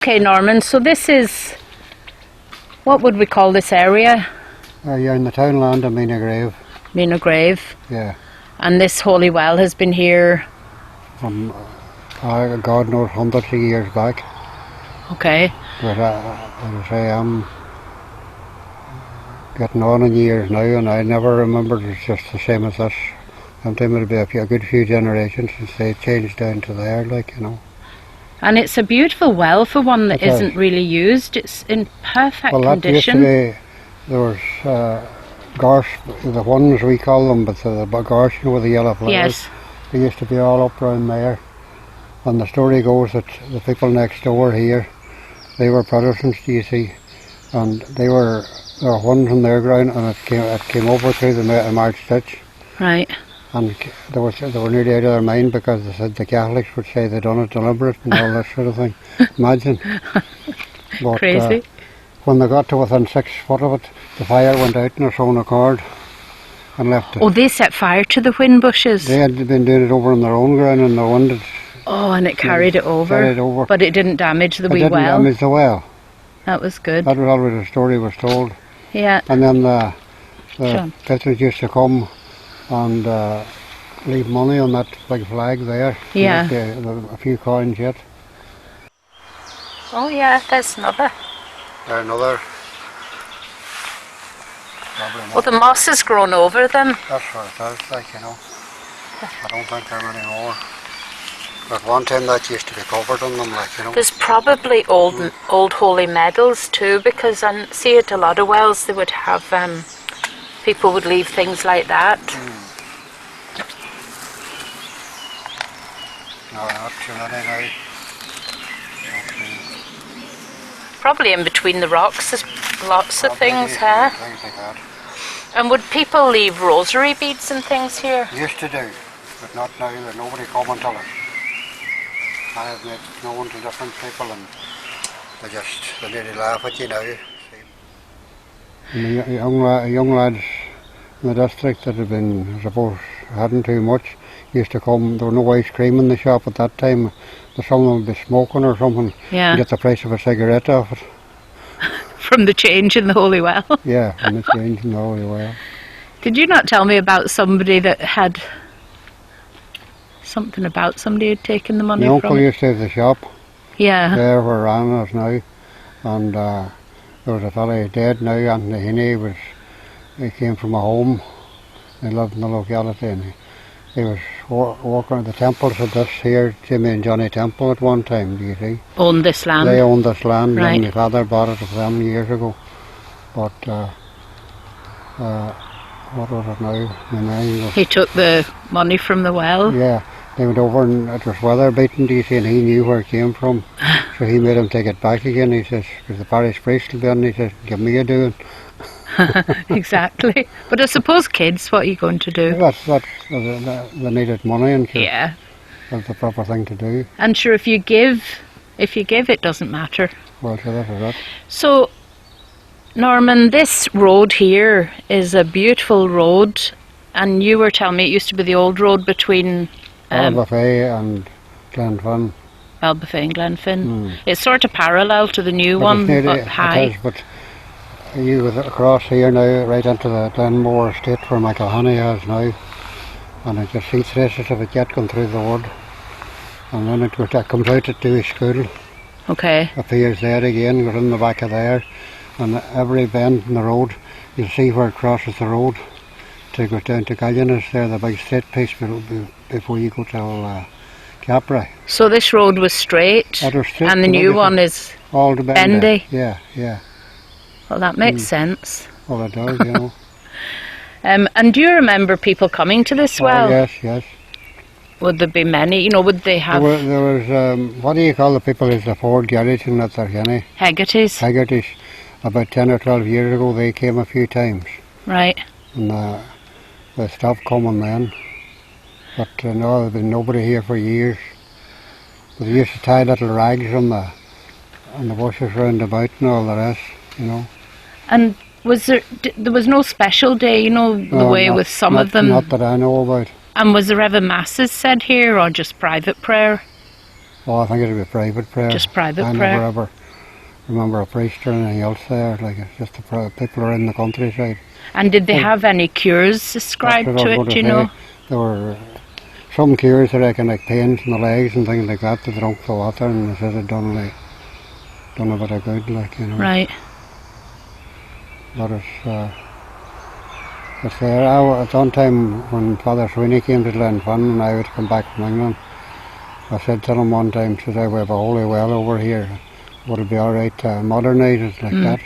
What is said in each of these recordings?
Okay, Norman, so this is, what would we call this area? You're in the townland of Meenagrave. Meenagrave. Yeah. And this holy well has been here? From, God knows, hundreds of years back. Okay. But as I say, I'm getting on in years now, and I never remembered it's just the same as this. Sometime it'll be a good few generations since they changed down to there, like, you know. And it's a beautiful well for one that isn't really used. It's in perfect condition. That used to be, there was gorse, the ones we call them, but the gorse, you know, with the yellow flowers. Yes. They used to be all up round there. And the story goes that the people next door here, they were Protestants, do you see, and there were ones on their ground, and it came over through the March ditch. Right. And they were nearly out of their mind because they said the Catholics would say they done it deliberate and all that sort of thing. Imagine. But, crazy. When they got to within 6 foot of it, the fire went out in its own accord and left it. Oh, they set fire to the whin bushes? They had been doing it over on their own ground and the wind had... Oh, and it carried it over? Carried it over. But it didn't damage the wee well? It didn't damage the well. That was good. That was always the story was told. Yeah. And then the Christians used to come and leave money on that big flag there. Yeah. A few coins yet. Oh yeah, there's another. There's another. Well, the moss has grown over them. That's what it is, like, you know. I don't think there are many more. But one time that used to be covered on them, like, you know. There's probably old holy medals too, because I see at a lot of wells they would have, people would leave things like that. No, not too many now. Probably in between the rocks there's lots of things, huh? Things like that. And would people leave rosary beads and things here? Used to do, but not now. There's nobody coming to us. I have made known to different people and they nearly laugh at you now. And the young lads in the district that had been, I suppose, hadn't too much, used to come. There was no ice cream in the shop at that time. Some of them would be smoking or something. Yeah. And get the price of a cigarette off it. From the change in the holy well? Yeah, from the change in the holy well. Did you not tell me about somebody that had something about somebody who'd taken the money My from? uncle used to have the shop. Yeah. There where Anna is now. And there was a fellow dead now, Anthony Heaney. He came from a home. He lived in the locality and he was walking at the temples of this here, Jimmy and Johnny Temple at one time, do you see? Owned this land? They owned this land, right. And my father bought it of them years ago. But, what was it now? He took the money from the well? Yeah, they went over and it was weather beaten, do you see, and he knew where it came from. So he made him take it back again, he says, because the parish priest will be on, he says, give me a doing. Exactly. But I suppose kids, what are you going to do? They needed money and sure, yeah. That's the proper thing to do. And sure, if you give it doesn't matter. Well, sure, that is it. So, Norman, this road here is a beautiful road, and you were telling me it used to be the old road between Balbuffet and Glenfin. Balbuffet and Glenfin. It's sort of parallel to the new one, but high. It is, but you go across here now, right into the Glenmore estate where Michael Honey is now, and I just see traces of it yet going through the wood, and then it comes out at Dewey School. Okay. Appears there again, goes in the back of there, and every bend in the road, you'll see where it crosses the road to go down to Gallianis there, the big straight piece before you go to Capra. So this road was straight, and the new one is all the bendy? Yeah, yeah. Well, that makes sense. Well, it does, you know. And do you remember people coming to this well? Oh, yes, yes. Would there be many? You know, would they have... There was, what do you call the people who's the Ford garage in that there, Kenny? Hegarty's? Hegarty's. About 10 or 12 years ago, they came a few times. Right. And they stopped coming then. But no, there's been nobody here for years. But they used to tie little rags on the bushes round about and all the rest, you know. And was there was no special day, you know, the way with some of them? Not that I know about. And was there ever masses said here, or just private prayer? Oh, I think it'd be private prayer. Just private I prayer. never ever remember a priest or anything else there. Like, it's just the people are in the countryside. And did they Oh. have any cures ascribed That's what to I it, was do you going to know? say. There were some cures, I reckon, like pains in the legs and things like that. They drunk the water and they said it done a bit of good, like, you know. Right. But it's there. At one time when Father Sweeney came to Glenfin and I would come back from England, I said to him one time, said, we have a holy well over here. Would it be all right to modernise it like that?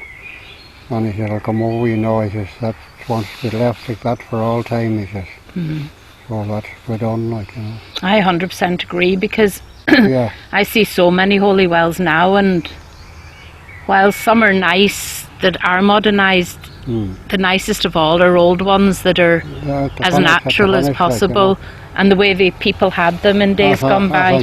And he said, I'll come over, you know. He says, that wants to be left like that for all time, he says. So that's we done, like, you know. I 100% agree, because Yeah, I see so many holy wells now, and while some are nice that are modernised, the nicest of all are old ones that are yeah, as natural as possible, and the way the people had them in days gone by.